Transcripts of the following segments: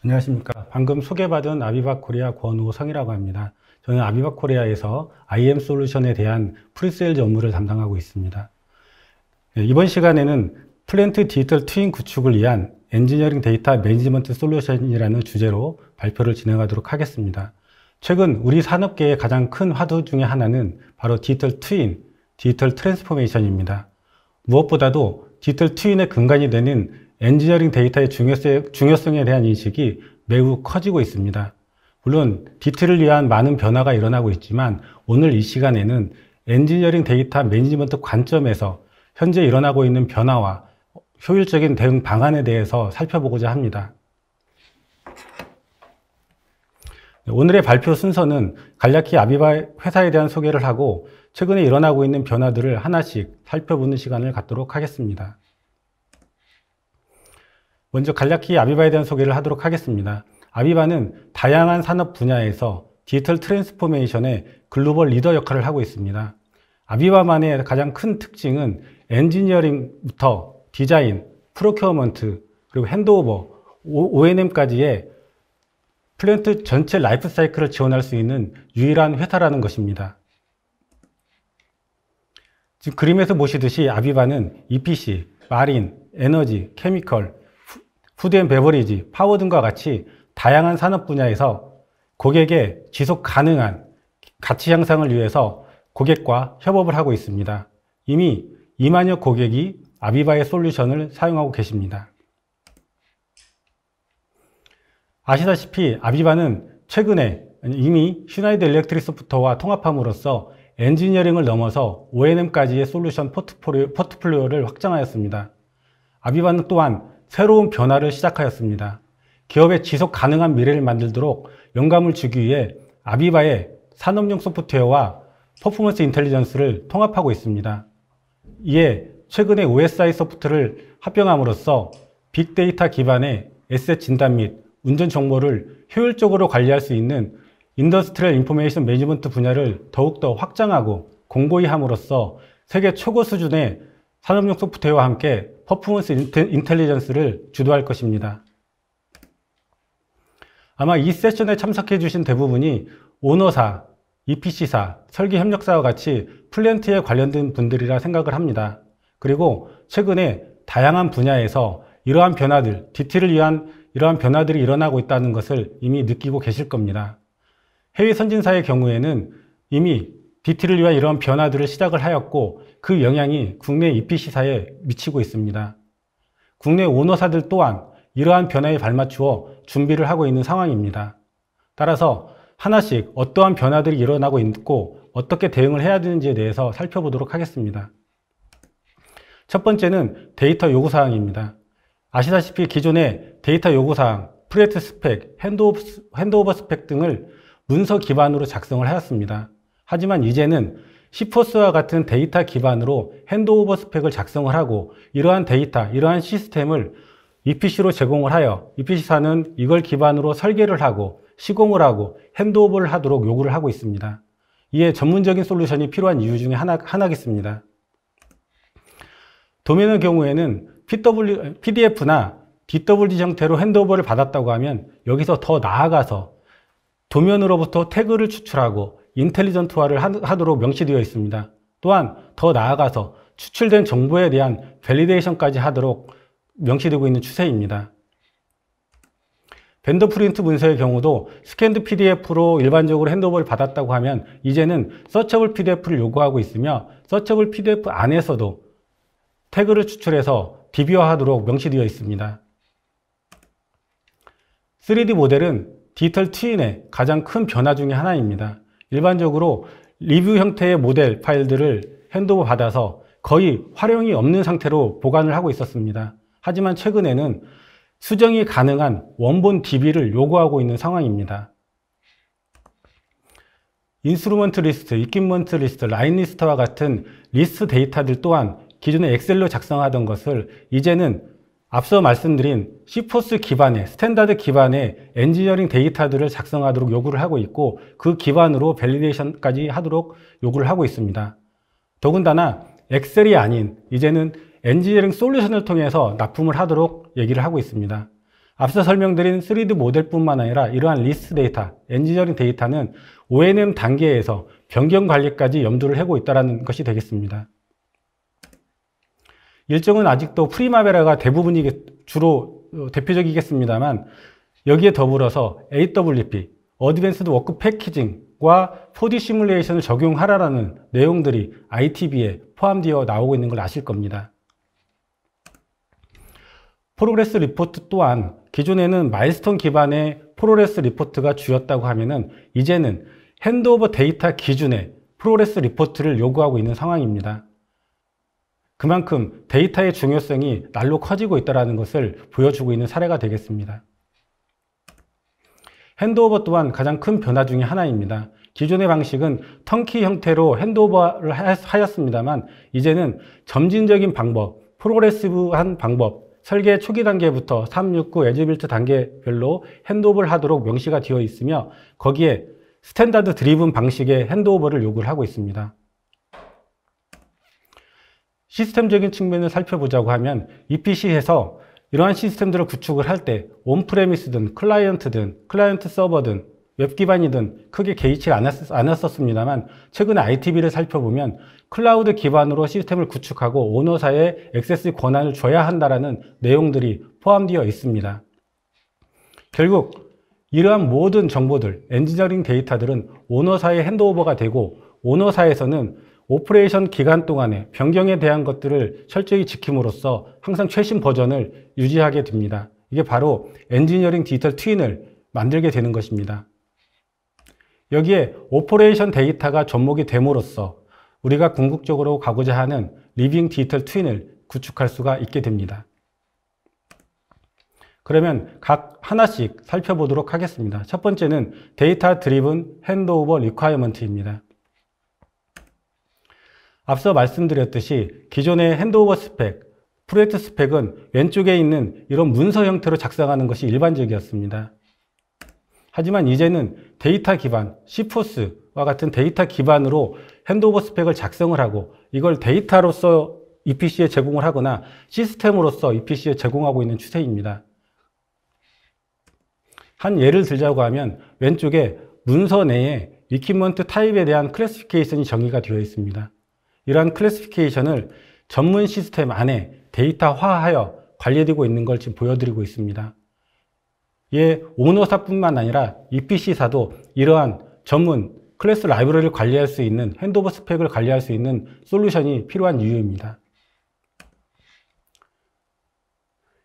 안녕하십니까. 방금 소개받은 아비바코리아 권우성이라고 합니다. 저는 아비바코리아에서 IM 솔루션에 대한 프리세일즈 업무를 담당하고 있습니다. 이번 시간에는 플랜트 디지털 트윈 구축을 위한 엔지니어링 데이터 매니지먼트 솔루션이라는 주제로 발표를 진행하도록 하겠습니다. 최근 우리 산업계의 가장 큰 화두 중에 하나는 바로 디지털 트윈, 디지털 트랜스포메이션입니다. 무엇보다도 디지털 트윈의 근간이 되는 엔지니어링 데이터의 중요성에 대한 인식이 매우 커지고 있습니다. 물론 DT를 위한 많은 변화가 일어나고 있지만 오늘 이 시간에는 엔지니어링 데이터 매니지먼트 관점에서 현재 일어나고 있는 변화와 효율적인 대응 방안에 대해서 살펴보고자 합니다. 오늘의 발표 순서는 간략히 아비바 회사에 대한 소개를 하고 최근에 일어나고 있는 변화들을 하나씩 살펴보는 시간을 갖도록 하겠습니다. 먼저 간략히 아비바에 대한 소개를 하도록 하겠습니다. 아비바는 다양한 산업 분야에서 디지털 트랜스포메이션의 글로벌 리더 역할을 하고 있습니다. 아비바만의 가장 큰 특징은 엔지니어링부터 디자인, 프로큐어먼트, 그리고 핸드오버, O&M까지의 플랜트 전체 라이프 사이클을 지원할 수 있는 유일한 회사라는 것입니다. 지금 그림에서 보시듯이 아비바는 EPC, 마린, 에너지, 케미컬, 푸드 앤 베버리지, 파워 등과 같이 다양한 산업 분야에서 고객의 지속 가능한 가치 향상을 위해서 고객과 협업을 하고 있습니다. 이미 2만여 고객이 아비바의 솔루션을 사용하고 계십니다. 아시다시피 아비바는 최근에 이미 슈나이더 일렉트릭 소프트와 통합함으로써 엔지니어링을 넘어서 O&M까지의 솔루션 포트폴리오를 확장하였습니다. 아비바는 또한 새로운 변화를 시작하였습니다. 기업의 지속 가능한 미래를 만들도록 영감을 주기 위해 아비바의 산업용 소프트웨어와 퍼포먼스 인텔리전스를 통합하고 있습니다. 이에 최근에 OSI 소프트를 합병함으로써 빅데이터 기반의 에셋 진단 및 운전 정보를 효율적으로 관리할 수 있는 인더스트리얼 인포메이션 매니지먼트 분야를 더욱더 확장하고 공고히 함으로써 세계 최고 수준의 산업용 소프트웨어와 함께 퍼포먼스 인텔리전스를 주도할 것입니다. 아마 이 세션에 참석해 주신 대부분이 오너사, EPC사, 설계협력사와 같이 플랜트에 관련된 분들이라 생각을 합니다. 그리고 최근에 다양한 분야에서 이러한 변화들, DT를 위한 이러한 변화들이 일어나고 있다는 것을 이미 느끼고 계실 겁니다. 해외 선진사의 경우에는 이미 DT를 위한 이러한 변화들을 시작을 하였고 그 영향이 국내 EPC사에 미치고 있습니다. 국내 오너사들 또한 이러한 변화에 발맞추어 준비를 하고 있는 상황입니다. 따라서 하나씩 어떠한 변화들이 일어나고 있고 어떻게 대응을 해야 되는지에 대해서 살펴보도록 하겠습니다. 첫 번째는 데이터 요구사항입니다. 아시다시피 기존의 데이터 요구사항, 프리에트 스펙, 핸드오버 스펙 등을 문서 기반으로 작성을 하였습니다. 하지만 이제는 시포스와 같은 데이터 기반으로 핸드오버 스펙을 작성을 하고 이러한 데이터, 이러한 시스템을 EPC로 제공을 하여 EPC사는 이걸 기반으로 설계를 하고 시공을 하고 핸드오버를 하도록 요구를 하고 있습니다. 이에 전문적인 솔루션이 필요한 이유 중에 하나겠습니다. 도면의 경우에는 PDF나 DWG 형태로 핸드오버를 받았다고 하면 여기서 더 나아가서 도면으로부터 태그를 추출하고 인텔리전트화를 하도록 명시되어 있습니다. 또한 더 나아가서 추출된 정보에 대한 밸리데이션까지 하도록 명시되고 있는 추세입니다. 벤더 프린트 문서의 경우도 스캔드 PDF로 일반적으로 핸드오버를 받았다고 하면 이제는 서처블 PDF를 요구하고 있으며 서처블 PDF 안에서도 태그를 추출해서 DB화하도록 명시되어 있습니다. 3D 모델은 디지털 트윈의 가장 큰 변화 중에 하나입니다. 일반적으로 리뷰 형태의 모델 파일들을 핸드오버 받아서 거의 활용이 없는 상태로 보관을 하고 있었습니다. 하지만 최근에는 수정이 가능한 원본 DB를 요구하고 있는 상황입니다. 인스트루먼트 리스트, 이퀴먼트 리스트, 라인 리스트와 같은 리스트 데이터들 또한 기존에 엑셀로 작성하던 것을 이제는 앞서 말씀드린 시포스 기반의 스탠다드 기반의 엔지니어링 데이터들을 작성하도록 요구를 하고 있고 그 기반으로 밸리데이션까지 하도록 요구를 하고 있습니다. 더군다나 엑셀이 아닌 이제는 엔지니어링 솔루션을 통해서 납품을 하도록 얘기를 하고 있습니다. 앞서 설명드린 3D 모델뿐만 아니라 이러한 리스트 데이터, 엔지니어링 데이터는 O&M 단계에서 변경 관리까지 염두를 하고 있다는 것이 되겠습니다. 일정은 아직도 프리마베라가 주로 대표적이겠습니다만 여기에 더불어서 AWP, 어드밴스드 워크 패키징과 4D 시뮬레이션을 적용하라는 내용들이 ITB에 포함되어 나오고 있는 걸 아실 겁니다. 프로그레스 리포트 또한 기존에는 마일스톤 기반의 프로그레스 리포트가 주였다고 하면은 이제는 핸드오버 데이터 기준의 프로그레스 리포트를 요구하고 있는 상황입니다. 그만큼 데이터의 중요성이 날로 커지고 있다는 것을 보여주고 있는 사례가 되겠습니다. 핸드오버 또한 가장 큰 변화 중에 하나입니다. 기존의 방식은 턴키 형태로 핸드오버를 하였습니다만 이제는 점진적인 방법, 프로그레시브한 방법, 설계 초기 단계부터 369 에즈빌트 단계별로 핸드오버를 하도록 명시가 되어 있으며 거기에 스탠다드 드리븐 방식의 핸드오버를 요구를 하고 있습니다. 시스템적인 측면을 살펴보자고 하면 EPC에서 이러한 시스템들을 구축을 할 때 온프레미스든 클라이언트 서버든 웹 기반이든 크게 개의치 않았었습니다만 최근에 ITB를 살펴보면 클라우드 기반으로 시스템을 구축하고 오너사에 액세스 권한을 줘야 한다는 내용들이 포함되어 있습니다. 결국 이러한 모든 정보들, 엔지니어링 데이터들은 오너사에 핸드오버가 되고 오너사에서는 오퍼레이션 기간 동안에 변경에 대한 것들을 철저히 지킴으로써 항상 최신 버전을 유지하게 됩니다. 이게 바로 엔지니어링 디지털 트윈을 만들게 되는 것입니다. 여기에 오퍼레이션 데이터가 접목이 됨으로써 우리가 궁극적으로 가고자 하는 리빙 디지털 트윈을 구축할 수가 있게 됩니다. 그러면 각 하나씩 살펴보도록 하겠습니다. 첫 번째는 데이터 드리븐 핸드오버 리ኳ이어먼트입니다. 앞서 말씀드렸듯이 기존의 핸드오버 스펙, 프로젝트 스펙은 왼쪽에 있는 이런 문서 형태로 작성하는 것이 일반적이었습니다. 하지만 이제는 데이터 기반, 시포스와 같은 데이터 기반으로 핸드오버 스펙을 작성을 하고 이걸 데이터로서 EPC에 제공을 하거나 시스템으로서 EPC에 제공하고 있는 추세입니다. 한 예를 들자고 하면 왼쪽에 문서 내에 이퀴먼트 타입에 대한 클래시피케이션이 정의가 되어 있습니다. 이러한 클래시피케이션을 전문 시스템 안에 데이터화하여 관리되고 있는 걸 지금 보여드리고 있습니다. 오너사뿐만 아니라 EPC사도 이러한 전문 클래스 라이브러리를 관리할 수 있는 핸드오버 스펙을 관리할 수 있는 솔루션이 필요한 이유입니다.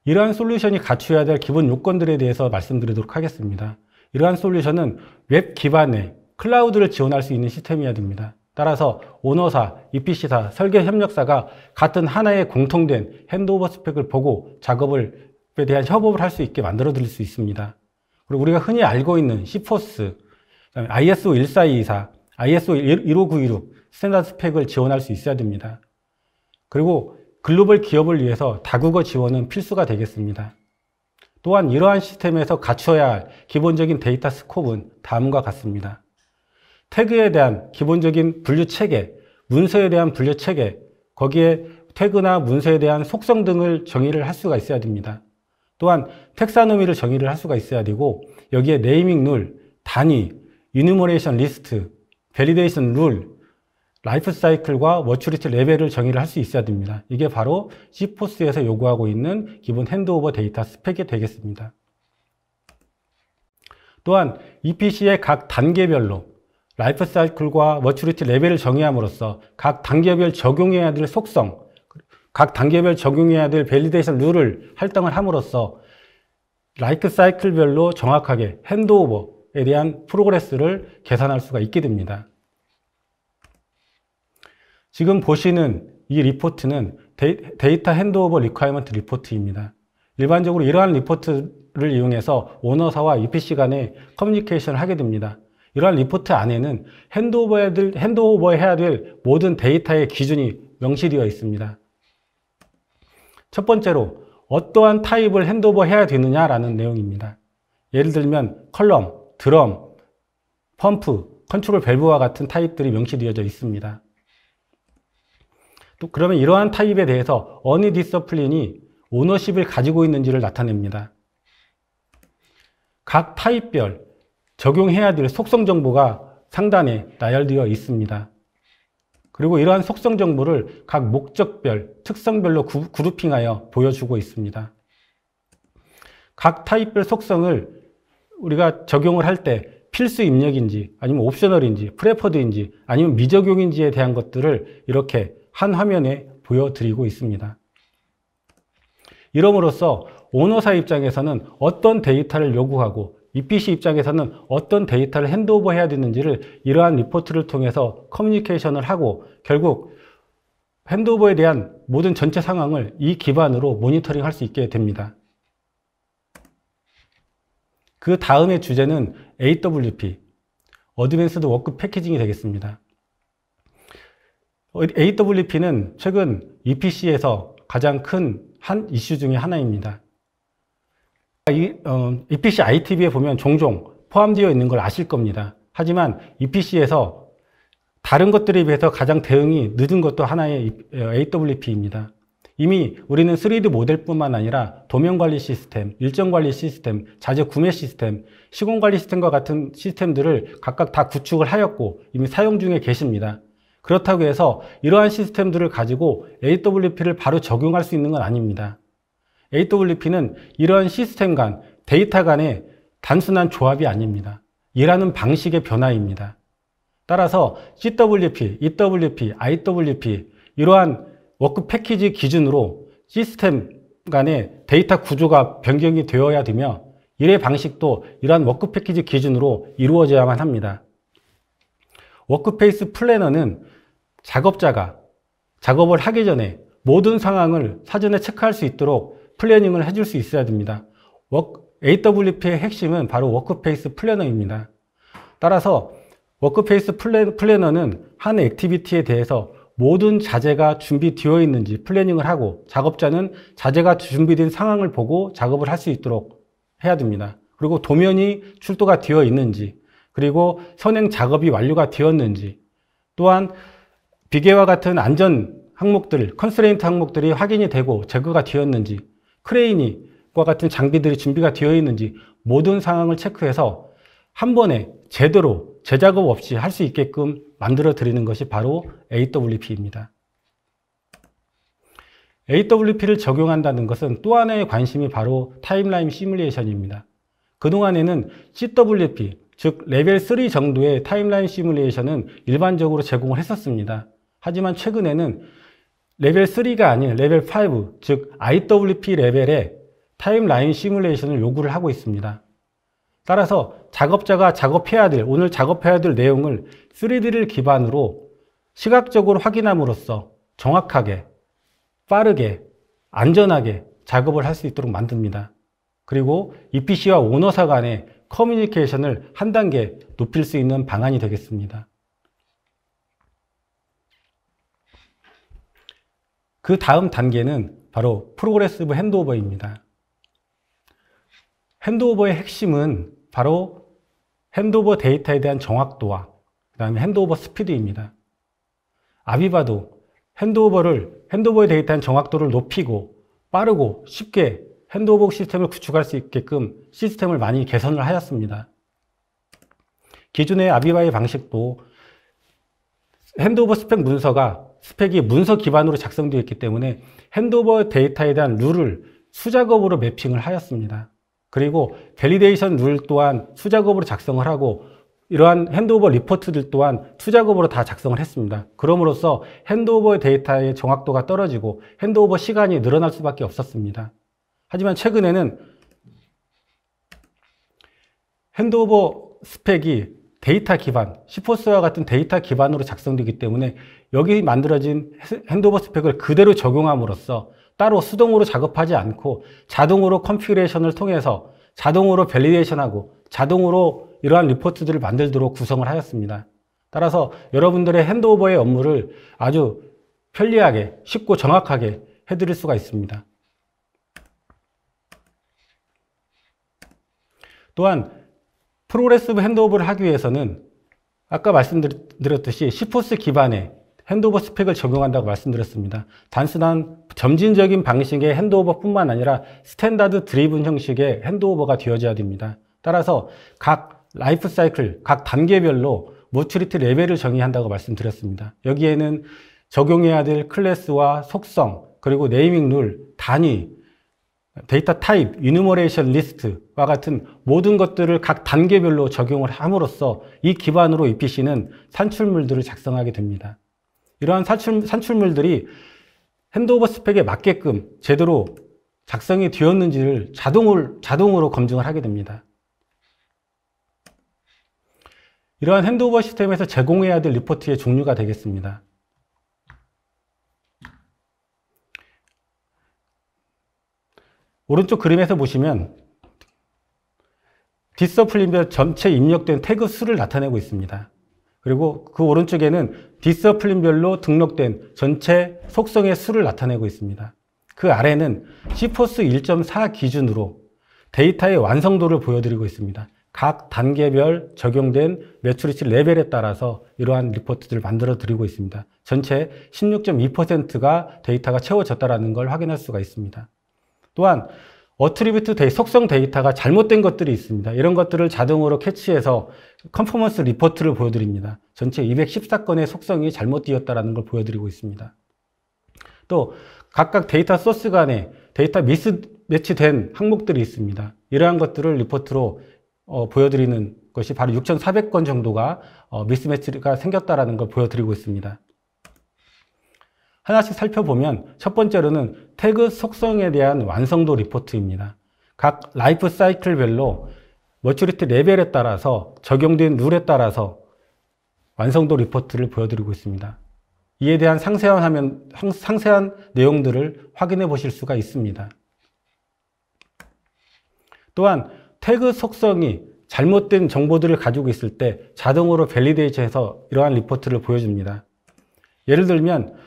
이러한 솔루션이 갖춰야 될 기본 요건들에 대해서 말씀드리도록 하겠습니다. 이러한 솔루션은 웹 기반의 클라우드를 지원할 수 있는 시스템이어야 됩니다. 따라서 오너사, EPC사, 설계 협력사가 같은 하나의 공통된 핸드오버 스펙을 보고 작업에 대한 협업을 할 수 있게 만들어 드릴 수 있습니다. 그리고 우리가 흔히 알고 있는 시포스, ISO 14224, ISO 15926 스탠다드 스펙을 지원할 수 있어야 됩니다. 그리고 글로벌 기업을 위해서 다국어 지원은 필수가 되겠습니다. 또한 이러한 시스템에서 갖춰야 할 기본적인 데이터 스콥은 다음과 같습니다. 태그에 대한 기본적인 분류 체계, 문서에 대한 분류 체계, 거기에 태그나 문서에 대한 속성 등을 정의를 할 수가 있어야 됩니다. 또한 텍사노미를 정의를 할 수가 있어야 되고 여기에 네이밍 룰, 단위, 이누머레이션 리스트, 밸리데이션 룰, 라이프 사이클과 머추리티 레벨을 정의를 할 수 있어야 됩니다. 이게 바로 시포스에서 요구하고 있는 기본 핸드오버 데이터 스펙이 되겠습니다. 또한 EPC의 각 단계별로 라이프 사이클과 머추리티 레벨을 정의함으로써 각 단계별 적용해야 될 속성, 각 단계별 적용해야 될 밸리데이션 룰을 할당을 함으로써 라이프 사이클별로 정확하게 핸드오버에 대한 프로그레스를 계산할 수가 있게 됩니다. 지금 보시는 이 리포트는 데이터 핸드오버 리ኳ이어먼트 리포트입니다. 일반적으로 이러한 리포트를 이용해서 오너사와 EPC 간의 커뮤니케이션을 하게 됩니다. 이러한 리포트 안에는 핸드오버해야 될 모든 데이터의 기준이 명시되어 있습니다. 첫 번째로 어떠한 타입을 핸드오버해야 되느냐라는 내용입니다. 예를 들면 컬럼, 드럼, 펌프, 컨트롤 밸브와 같은 타입들이 명시되어져 있습니다. 또 그러면 이러한 타입에 대해서 어느 디서플린이 오너십을 가지고 있는지를 나타냅니다. 각 타입별 적용해야 될 속성 정보가 상단에 나열되어 있습니다. 그리고 이러한 속성 정보를 각 목적별, 특성별로 그룹핑하여 보여주고 있습니다. 각 타입별 속성을 우리가 적용을 할 때 필수 입력인지 아니면 옵셔널인지 프레퍼드인지 아니면 미적용인지에 대한 것들을 이렇게 한 화면에 보여드리고 있습니다. 이럼으로써 오너사 입장에서는 어떤 데이터를 요구하고 EPC 입장에서는 어떤 데이터를 핸드오버 해야 되는지를 이러한 리포트를 통해서 커뮤니케이션을 하고 결국 핸드오버에 대한 모든 전체 상황을 이 기반으로 모니터링 할 수 있게 됩니다. 그 다음의 주제는 AWP, 어드밴스드 워크 패키징이 되겠습니다. AWP는 최근 EPC에서 가장 큰 한 이슈 중에 하나입니다. EPC ITB에 보면 종종 포함되어 있는 걸 아실 겁니다. 하지만 EPC에서 다른 것들에 비해서 가장 대응이 늦은 것도 하나의 AWP입니다. 이미 우리는 3D 모델뿐만 아니라 도면관리 시스템, 일정관리 시스템, 자재 구매 시스템, 시공관리 시스템과 같은 시스템들을 각각 다 구축을 하였고 이미 사용 중에 계십니다. 그렇다고 해서 이러한 시스템들을 가지고 AWP를 바로 적용할 수 있는 건 아닙니다. AWP는 이러한 시스템 간, 데이터 간의 단순한 조합이 아닙니다. 일하는 방식의 변화입니다. 따라서 CWP, EWP, IWP 이러한 워크 패키지 기준으로 시스템 간의 데이터 구조가 변경이 되어야 되며 일의 방식도 이러한 워크 패키지 기준으로 이루어져야만 합니다. 워크페이스 플래너는 작업자가 작업을 하기 전에 모든 상황을 사전에 체크할 수 있도록 플래닝을 해줄 수 있어야 됩니다. AWP의 핵심은 바로 워크페이스 플래너입니다. 따라서 워크페이스 플래너는 한 액티비티에 대해서 모든 자재가 준비되어 있는지 플래닝을 하고 작업자는 자재가 준비된 상황을 보고 작업을 할 수 있도록 해야 됩니다. 그리고 도면이 출도가 되어 있는지 그리고 선행 작업이 완료가 되었는지 또한 비계와 같은 안전 항목들, 컨스트레인트 항목들이 확인이 되고 제거가 되었는지 크레인과 같은 장비들이 준비가 되어 있는지 모든 상황을 체크해서 한 번에 제대로 재작업 없이 할 수 있게끔 만들어 드리는 것이 바로 AWP입니다. AWP를 적용한다는 것은 또 하나의 관심이 바로 타임라인 시뮬레이션입니다. 그동안에는 CWP, 즉 레벨 3 정도의 타임라인 시뮬레이션은 일반적으로 제공을 했었습니다. 하지만 최근에는 레벨 3가 아닌 레벨 5, 즉 IWP 레벨의 타임라인 시뮬레이션을 요구를 하고 있습니다. 따라서 작업자가 오늘 작업해야 될 내용을 3D를 기반으로 시각적으로 확인함으로써 정확하게, 빠르게, 안전하게 작업을 할 수 있도록 만듭니다. 그리고 EPC와 오너사 간의 커뮤니케이션을 한 단계 높일 수 있는 방안이 되겠습니다. 그 다음 단계는 바로 프로그레시브 핸드오버입니다. 핸드오버의 핵심은 바로 핸드오버 데이터에 대한 정확도와 그 다음에 핸드오버 스피드입니다. 아비바도 핸드오버의 데이터에 대한 정확도를 높이고 빠르고 쉽게 핸드오버 시스템을 구축할 수 있게끔 시스템을 많이 개선을 하였습니다. 기존의 아비바의 방식도 핸드오버 스펙이 문서 기반으로 작성되어 있기 때문에 핸드오버 데이터에 대한 룰을 수작업으로 매핑을 하였습니다. 그리고 밸리데이션 룰 또한 수작업으로 작성을 하고 이러한 핸드오버 리포트들 또한 수작업으로 다 작성을 했습니다. 그럼으로써 핸드오버 데이터의 정확도가 떨어지고 핸드오버 시간이 늘어날 수밖에 없었습니다. 하지만 최근에는 핸드오버 스펙이 데이터 기반, 시포스와 같은 데이터 기반으로 작성되기 때문에 여기 만들어진 핸드오버 스펙을 그대로 적용함으로써 따로 수동으로 작업하지 않고 자동으로 컨피그레이션을 통해서 자동으로 밸리데이션하고 자동으로 이러한 리포트들을 만들도록 구성을 하였습니다. 따라서 여러분들의 핸드오버의 업무를 아주 편리하게, 쉽고 정확하게 해드릴 수가 있습니다. 또한 프로그레시브 핸드오버를 하기 위해서는 아까 말씀드렸듯이 시포스 기반의 핸드오버 스펙을 적용한다고 말씀드렸습니다. 단순한 점진적인 방식의 핸드오버뿐만 아니라 스탠다드 드리븐 형식의 핸드오버가 되어져야 됩니다. 따라서 각 라이프 사이클, 각 단계별로 모추리티 레벨을 정의한다고 말씀드렸습니다. 여기에는 적용해야 될 클래스와 속성, 그리고 네이밍 룰, 단위, 데이터 타입, 이누머레이션 리스트와 같은 모든 것들을 각 단계별로 적용을 함으로써 이 기반으로 EPC는 산출물들을 작성하게 됩니다. 이러한 산출물들이 핸드오버 스펙에 맞게끔 제대로 작성이 되었는지를 자동으로 검증을 하게 됩니다. 이러한 핸드오버 시스템에서 제공해야 될 리포트의 종류가 되겠습니다. 오른쪽 그림에서 보시면 디서플린별 전체 입력된 태그 수를 나타내고 있습니다. 그리고 그 오른쪽에는 디서플린별로 등록된 전체 속성의 수를 나타내고 있습니다. 그 아래는 시포스 1.4 기준으로 데이터의 완성도를 보여드리고 있습니다. 각 단계별 적용된 매추리티 레벨에 따라서 이러한 리포트들을 만들어 드리고 있습니다. 전체 16.2%가 데이터가 채워졌다는 걸 확인할 수가 있습니다. 또한 어트리뷰트 속성 데이터가 잘못된 것들이 있습니다. 이런 것들을 자동으로 캐치해서 컨포먼스 리포트를 보여드립니다. 전체 214건의 속성이 잘못되었다는 걸 보여드리고 있습니다. 또 각각 데이터 소스 간에 데이터 미스매치된 항목들이 있습니다. 이러한 것들을 리포트로 보여드리는 것이 바로 6,400건 정도가 미스매치가 생겼다는 걸 보여드리고 있습니다. 하나씩 살펴보면 첫 번째로는 태그 속성에 대한 완성도 리포트입니다. 각 라이프 사이클별로 머추리티 레벨에 따라서 적용된 룰에 따라서 완성도 리포트를 보여드리고 있습니다. 이에 대한 상세한 내용들을 확인해 보실 수가 있습니다. 또한 태그 속성이 잘못된 정보들을 가지고 있을 때 자동으로 밸리데이션해서 이러한 리포트를 보여줍니다. 예를 들면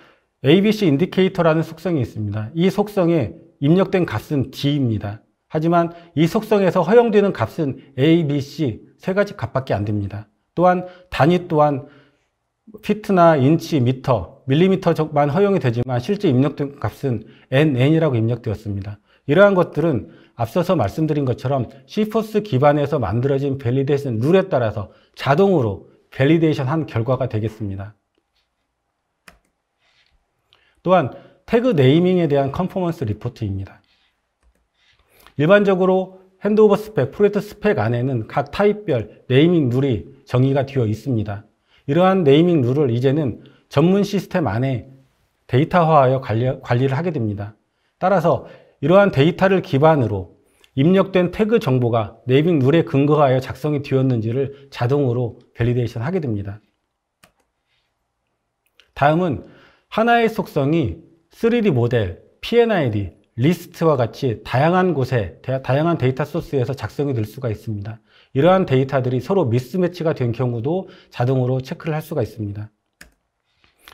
ABC 인디케이터라는 속성이 있습니다. 이 속성에 입력된 값은 D입니다. 하지만 이 속성에서 허용되는 값은 A, B, C 세 가지 값밖에 안 됩니다. 또한 단위 또한 피트나 인치, 미터, 밀리미터만 허용이 되지만 실제 입력된 값은 NN이라고 입력되었습니다. 이러한 것들은 앞서서 말씀드린 것처럼 시포스 기반에서 만들어진 밸리데이션 룰에 따라서 자동으로 밸리데이션 한 결과가 되겠습니다. 또한 태그 네이밍에 대한 컨포먼스 리포트입니다. 일반적으로 핸드오버 스펙, 프로젝트 스펙 안에는 각 타입별 네이밍 룰이 정의가 되어 있습니다. 이러한 네이밍 룰을 이제는 전문 시스템 안에 데이터화하여 관리를 하게 됩니다. 따라서 이러한 데이터를 기반으로 입력된 태그 정보가 네이밍 룰에 근거하여 작성이 되었는지를 자동으로 밸리데이션 하게 됩니다. 다음은 하나의 속성이 3D 모델, PNID, 리스트와 같이 다양한 곳에, 다양한 데이터 소스에서 작성이 될 수가 있습니다. 이러한 데이터들이 서로 미스매치가 된 경우도 자동으로 체크를 할 수가 있습니다.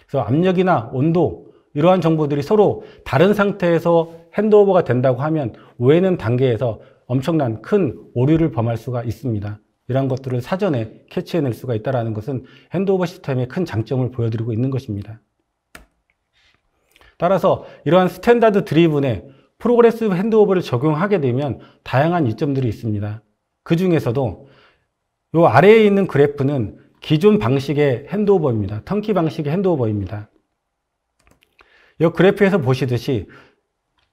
그래서 압력이나 온도, 이러한 정보들이 서로 다른 상태에서 핸드오버가 된다고 하면 오해는 단계에서 엄청난 큰 오류를 범할 수가 있습니다. 이러한 것들을 사전에 캐치해낼 수가 있다는 것은 핸드오버 시스템의 큰 장점을 보여드리고 있는 것입니다. 따라서 이러한 스탠다드 드리븐에 프로그레시브 핸드오버를 적용하게 되면 다양한 이점들이 있습니다. 그 중에서도 이 아래에 있는 그래프는 기존 방식의 핸드오버입니다. 턴키 방식의 핸드오버입니다. 이 그래프에서 보시듯이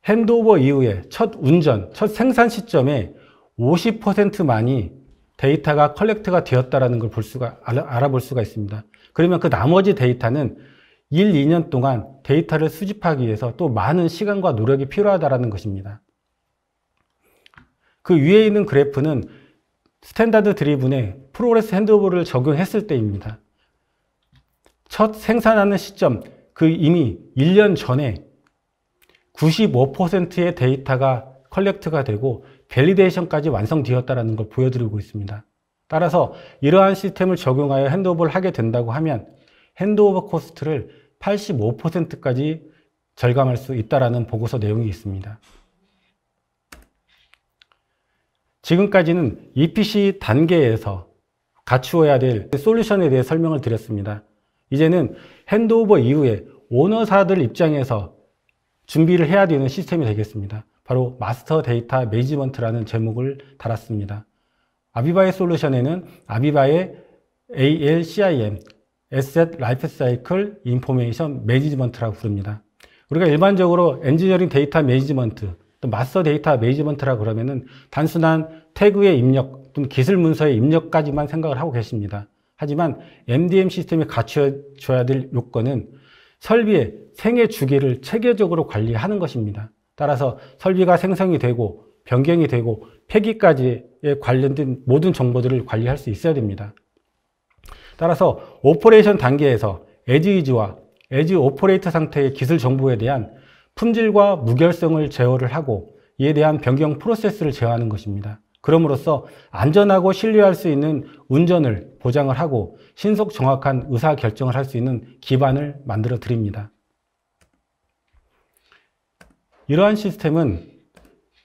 핸드오버 이후에 첫 운전, 첫 생산 시점에 50%만이 데이터가 컬렉트가 되었다는 걸 알아볼 수가 있습니다. 그러면 그 나머지 데이터는 1, 2년 동안 데이터를 수집하기 위해서 또 많은 시간과 노력이 필요하다는 것입니다. 그 위에 있는 그래프는 스탠다드 드리븐에 프로그레스 핸드오버를 적용했을 때입니다. 첫 생산하는 시점, 그 이미 1년 전에 95%의 데이터가 컬렉트가 되고 밸리데이션까지 완성되었다는 걸 보여드리고 있습니다. 따라서 이러한 시스템을 적용하여 핸드오버를 하게 된다고 하면 핸드오버 코스트를 85%까지 절감할 수 있다는 보고서 내용이 있습니다. 지금까지는 EPC 단계에서 갖추어야 될 솔루션에 대해 설명을 드렸습니다. 이제는 핸드오버 이후에 오너사들 입장에서 준비를 해야 되는 시스템이 되겠습니다. 바로 마스터 데이터 매니지먼트라는 제목을 달았습니다. 아비바의 솔루션에는 아비바의 ALCIM, Asset Lifecycle Information Management라고 부릅니다. 우리가 일반적으로 엔지니어링 데이터 매니지먼트, 또 마스터 데이터 매니지먼트라 그러면은 단순한 태그의 입력 또는 기술 문서의 입력까지만 생각을 하고 계십니다. 하지만 MDM 시스템이 갖춰줘야 될 요건은 설비의 생애 주기를 체계적으로 관리하는 것입니다. 따라서 설비가 생성이 되고 변경이 되고 폐기까지에 관련된 모든 정보들을 관리할 수 있어야 됩니다. 따라서 오퍼레이션 단계에서 에즈이즈와 에즈 오퍼레이터 상태의 기술 정보에 대한 품질과 무결성을 제어를 하고 이에 대한 변경 프로세스를 제어하는 것입니다. 그럼으로써 안전하고 신뢰할 수 있는 운전을 보장을 하고 신속 정확한 의사결정을 할 수 있는 기반을 만들어 드립니다. 이러한 시스템은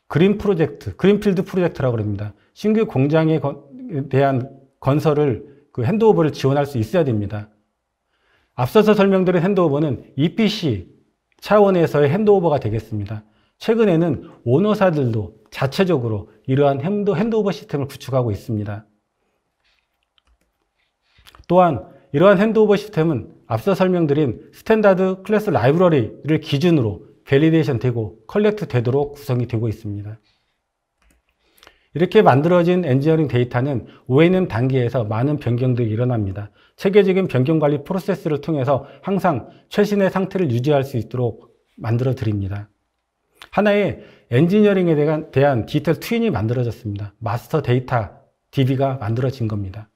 그린필드 프로젝트라고 합니다. 신규 공장에 대한 건설을 핸드오버를 지원할 수 있어야 됩니다. 앞서서 설명드린 핸드오버는 EPC 차원에서의 핸드오버가 되겠습니다. 최근에는 오너사들도 자체적으로 이러한 핸드오버 시스템을 구축하고 있습니다. 또한 이러한 핸드오버 시스템은 앞서 설명드린 스탠다드 클래스 라이브러리를 기준으로 밸리데이션 되고 컬렉트 되도록 구성이 되고 있습니다. 이렇게 만들어진 엔지니어링 데이터는 O&M 단계에서 많은 변경들이 일어납니다. 체계적인 변경 관리 프로세스를 통해서 항상 최신의 상태를 유지할 수 있도록 만들어 드립니다. 하나의 엔지니어링에 대한 디지털 트윈이 만들어졌습니다. 마스터 데이터 DB가 만들어진 겁니다.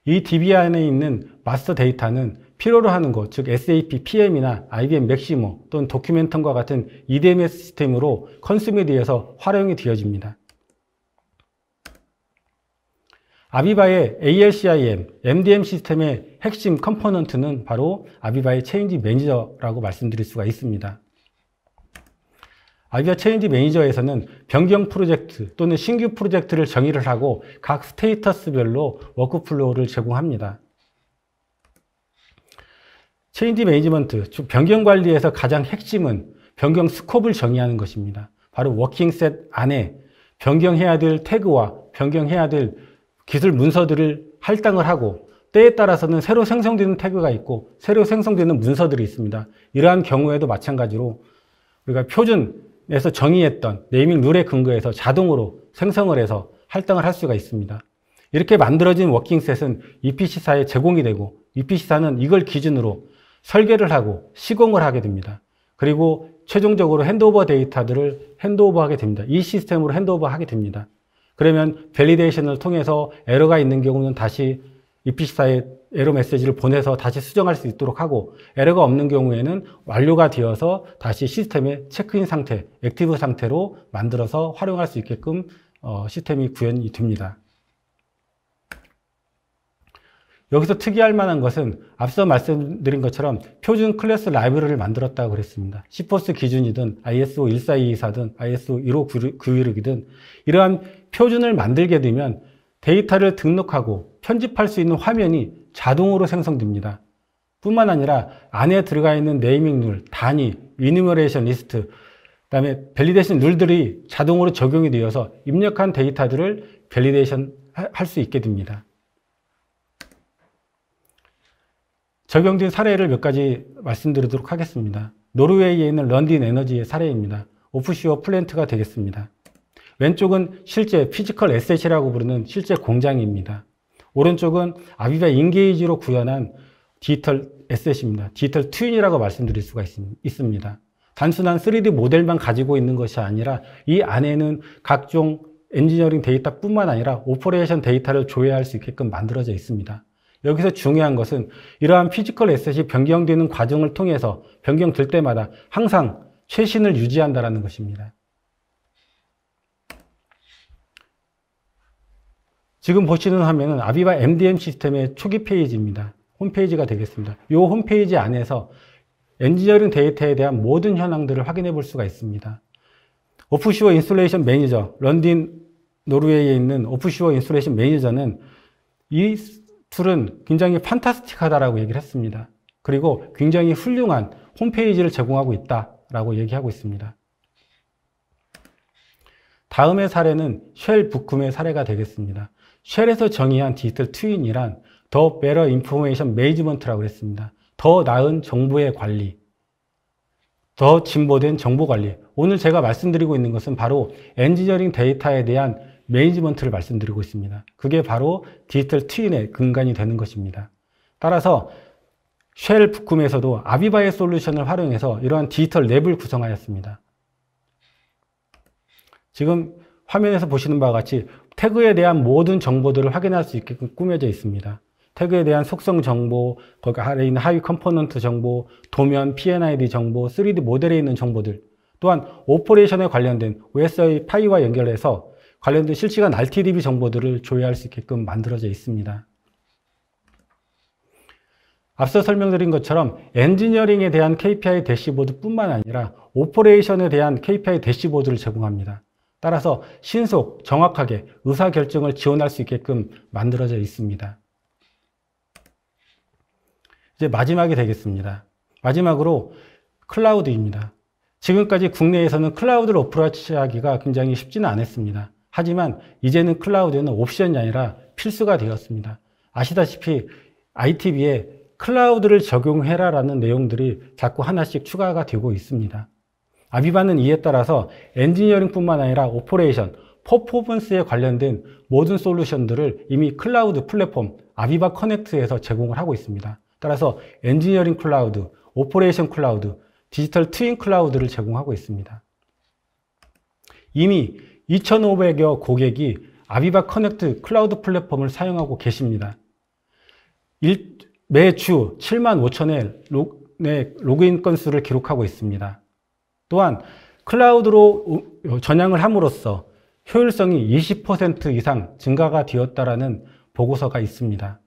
이 DB 안에 있는 마스터 데이터는 필요로 하는 것, 즉 SAP PM이나 IBM 맥시모 또는 도큐멘텀과 같은 EDMS 시스템으로 컨슈미에 의해서 활용이 되어집니다. 아비바의 ALCIM, MDM 시스템의 핵심 컴포넌트는 바로 아비바의 체인지 매니저라고 말씀드릴 수가 있습니다. 아비바 체인지 매니저에서는 변경 프로젝트 또는 신규 프로젝트를 정의를 하고 각 스테이터스별로 워크플로우를 제공합니다. 체인지 매니지먼트, 즉 변경 관리에서 가장 핵심은 변경 스콥을 정의하는 것입니다. 바로 워킹셋 안에 변경해야 될 태그와 변경해야 될 기술 문서들을 할당을 하고 때에 따라서는 새로 생성되는 태그가 있고 새로 생성되는 문서들이 있습니다. 이러한 경우에도 마찬가지로 우리가 표준에서 정의했던 네이밍 룰에 근거해서 자동으로 생성을 해서 할당을 할 수가 있습니다. 이렇게 만들어진 워킹셋은 EPC사에 제공이 되고 EPC사는 이걸 기준으로 설계를 하고 시공을 하게 됩니다. 그리고 최종적으로 핸드오버 데이터들을 핸드오버하게 됩니다. 이 시스템으로 핸드오버하게 됩니다. 그러면 밸리데이션을 통해서 에러가 있는 경우는 다시 EPC사에 에러 메시지를 보내서 다시 수정할 수 있도록 하고 에러가 없는 경우에는 완료가 되어서 다시 시스템의 체크인 상태, 액티브 상태로 만들어서 활용할 수 있게끔 시스템이 구현이 됩니다. 여기서 특이할 만한 것은 앞서 말씀드린 것처럼 표준 클래스 라이브러리를 만들었다고 그랬습니다. 시포스 기준이든 ISO 14224든 ISO 15916이든 이러한 표준을 만들게 되면 데이터를 등록하고 편집할 수 있는 화면이 자동으로 생성됩니다. 뿐만 아니라 안에 들어가 있는 네이밍 룰, 단위, 이누머레이션 리스트, 그다음에 밸리데이션 룰들이 자동으로 적용이 되어서 입력한 데이터들을 밸리데이션 할 수 있게 됩니다. 적용된 사례를 몇 가지 말씀드리도록 하겠습니다. 노르웨이에 있는 런딘 에너지의 사례입니다. 오프쇼어 플랜트가 되겠습니다. 왼쪽은 실제 피지컬 에셋이라고 부르는 실제 공장입니다. 오른쪽은 아비바 인게이지로 구현한 디지털 에셋입니다. 디지털 트윈이라고 말씀드릴 수가 있습니다. 단순한 3D 모델만 가지고 있는 것이 아니라 이 안에는 각종 엔지니어링 데이터뿐만 아니라 오퍼레이션 데이터를 조회할 수 있게끔 만들어져 있습니다. 여기서 중요한 것은 이러한 피지컬 에셋이 변경되는 과정을 통해서 변경될 때마다 항상 최신을 유지한다는 것입니다. 지금 보시는 화면은 아비바 MDM 시스템의 초기 페이지입니다. 홈페이지가 되겠습니다. 이 홈페이지 안에서 엔지니어링 데이터에 대한 모든 현황들을 확인해 볼 수가 있습니다. 오프쇼어 인스톨레이션 매니저, 런딘 노르웨이에 있는 오프쇼어 인스톨레이션 매니저는 이 툴은 굉장히 판타스틱하다라고 얘기를 했습니다. 그리고 굉장히 훌륭한 홈페이지를 제공하고 있다라고 얘기하고 있습니다. 다음의 사례는 쉘 부쿰의 사례가 되겠습니다. 쉘에서 정의한 디지털 트윈이란 더 better information management라고 했습니다. 더 나은 정보의 관리, 더 진보된 정보 관리. 오늘 제가 말씀드리고 있는 것은 바로 엔지니어링 데이터에 대한 매니지먼트를 말씀드리고 있습니다. 그게 바로 디지털 트윈의 근간이 되는 것입니다. 따라서 쉘 부쿰에서도 아비바의 솔루션을 활용해서 이러한 디지털 랩을 구성하였습니다. 지금 화면에서 보시는 바와 같이 태그에 대한 모든 정보들을 확인할 수 있게끔 꾸며져 있습니다. 태그에 대한 속성 정보, 거기 아래에 있는 하위 컴포넌트 정보, 도면, PNID 정보, 3D 모델에 있는 정보들, 또한 오퍼레이션에 관련된 OSI 파이와 연결해서 관련된 실시간 RTDB 정보들을 조회할 수 있게끔 만들어져 있습니다. 앞서 설명드린 것처럼 엔지니어링에 대한 KPI 대시보드 뿐만 아니라 오퍼레이션에 대한 KPI 대시보드를 제공합니다. 따라서 신속, 정확하게 의사결정을 지원할 수 있게끔 만들어져 있습니다. 이제 마지막이 되겠습니다. 마지막으로 클라우드입니다. 지금까지 국내에서는 클라우드를 어프로치하기가 굉장히 쉽지는 않았습니다. 하지만 이제는 클라우드는 옵션이 아니라 필수가 되었습니다. 아시다시피 ITB에 클라우드를 적용해라 라는 내용들이 자꾸 하나씩 추가가 되고 있습니다. 아비바는 이에 따라서 엔지니어링 뿐만 아니라 오퍼레이션, 퍼포먼스에 관련된 모든 솔루션들을 이미 클라우드 플랫폼 아비바 커넥트에서 제공을 하고 있습니다. 따라서 엔지니어링 클라우드, 오퍼레이션 클라우드, 디지털 트윈 클라우드를 제공하고 있습니다. 이미 2,500여 고객이 아비바 커넥트 클라우드 플랫폼을 사용하고 계십니다. 매주 75,000의 로그인 건수를 기록하고 있습니다. 또한 클라우드로 전향을 함으로써 효율성이 20% 이상 증가가 되었다라는 보고서가 있습니다.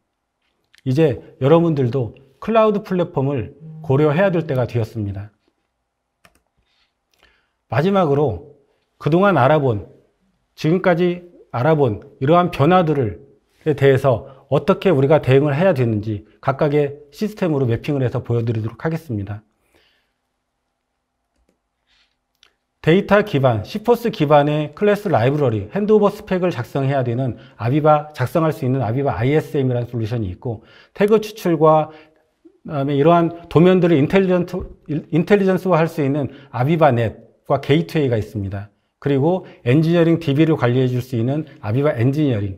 이제 여러분들도 클라우드 플랫폼을 고려해야 될 때가 되었습니다. 마지막으로 그동안 지금까지 알아본 이러한 변화들에 대해서 어떻게 우리가 대응을 해야 되는지 각각의 시스템으로 매핑을 해서 보여드리도록 하겠습니다. 데이터 기반, 시포스 기반의 클래스 라이브러리, 핸드오버 스펙을 작성해야 되는 작성할 수 있는 아비바 ISM이라는 솔루션이 있고, 태그 추출과 그다음에 이러한 도면들을 인텔리전스화 할 수 있는 아비바 넷과 게이트웨이가 있습니다. 그리고 엔지니어링 DB를 관리해 줄 수 있는 아비바 엔지니어링,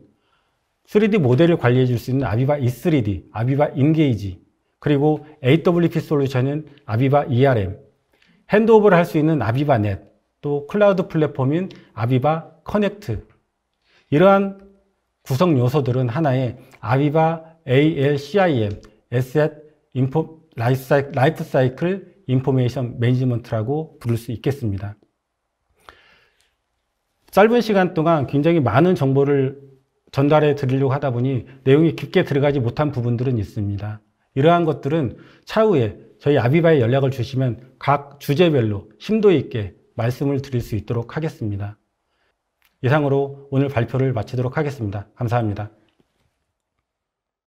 3D 모델을 관리해 줄 수 있는 아비바 E3D, 아비바 인게이지, 그리고 AWP 솔루션은 아비바 ERM, 핸드오버를 할 수 있는 아비바 넷, 또 클라우드 플랫폼인 아비바 커넥트. 이러한 구성 요소들은 하나의 아비바 ALCIM, Asset Lifecycle Information Management라고 부를 수 있겠습니다. 짧은 시간 동안 굉장히 많은 정보를 전달해 드리려고 하다 보니 내용이 깊게 들어가지 못한 부분들은 있습니다. 이러한 것들은 차후에 저희 아비바에 연락을 주시면 각 주제별로 심도 있게 말씀을 드릴 수 있도록 하겠습니다. 이상으로 오늘 발표를 마치도록 하겠습니다. 감사합니다.